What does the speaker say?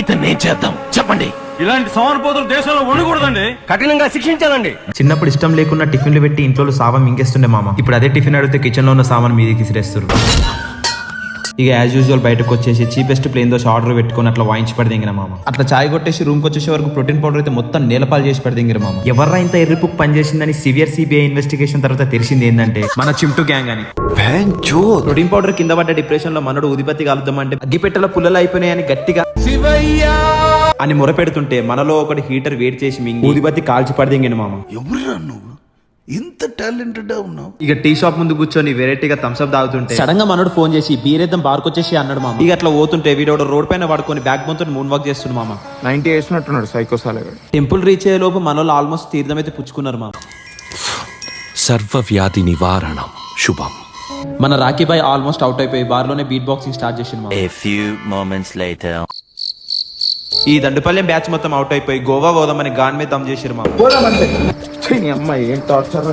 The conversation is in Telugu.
అయితే నేను చేద్దాం చెప్పండి. ఇలాంటి సమానపోతులు దేశంలో ఉండకూడదండి, కఠినంగా శిక్షించాలండి. చిన్నప్పుడు ఇష్టం లేకున్నా టిఫిన్లు పెట్టి ఇంట్లో సామాన్ మింగేస్తుండే మామ. ఇప్పుడు అదే టిఫిన్ అడిగితే కిచెన్ లో ఉన్న సామాన్ మీదకి విసిరేస్తారు. ఇక యాజ్ యూజువల్ బయటకు వచ్చేసి చీపెస్ట్ ప్లేన్ దోశ ఆర్డర్ పెట్టుకుని అట్లా వాయించి పడిదింగిన మామ. అట్లా చాయ్ కొట్టేసి రూమ్ కి వచ్చేసే వరకు ప్రోటీన్ పౌడర్ అయితే మొత్తం నేలపాలు చేసి పడిదింగిన మామ. ఎవర్రా ఇంత ఎర్రిపుక్ పనిచేసిందని సివియర్ సిబిఐ ఇన్వెస్టిగేషన్ తర్వాత తెలిసింది ఏంటంటే మన చింటూ గ్యాంగ్ అని. ప్రోటీన్ పౌడర్ కింద పడ్డ డిప్రెషన్ లో మనోడు ఉదిపత్తి కాలుద్దామంటే అగ్గిపెట్టెల పుల్లలు అయిపోయినాయని గట్టిగా అని మొరపెడుతుంటే మనలో ఒకటి హీటర్ వేడి చేసి మింగి ఊదిబత్తి కాల్చి పడిదింగిన మామ. ఎవరురా నువ్వు ఇంత టాలెంటెడ్ ఉన్నావు? ఇక టీ షాప్ ముందు కూర్చొని వెరైటీగా థమ్స్అప్ తాగుతుంటే సడన్ గా మనోడు ఫోన్ చేసి బీరేద్దాం బార్కొచ్చేసి అన్నాడు మామ. ఇక అట్లా పోతుంటే వీడోడు రోడ్ పైన పడుకొని బ్యాక్ బోన్తో మూన్ వాక్ చేస్తున్నాడు మామ. 90 వేసినట్టున్నాడు సైకోసాలగా. టెంపుల్ రీచ్ అయ్యే లోపు మనోళ్ళు ఆల్మోస్ట్ తీర్థం అయితే పుచ్చుకున్నారు మామ. సర్వవ్యాధి నివారణం శుభం. మన రాకీ బాయ్ ఆల్మోస్ట్ అవుట్ అయిపోయి బార్లోనే బీట్ బాక్సింగ్ స్టార్ట్ చేసింది మామ. A few moments later. ఈ దండుపల్లెం బ్యాచ్ మొత్తం అవుట్ అయిపోయి గోవా పోదామని గాన్ మీద దమ్ చేసిరు మామ. అమ్మాయి ఏం టార్చర్.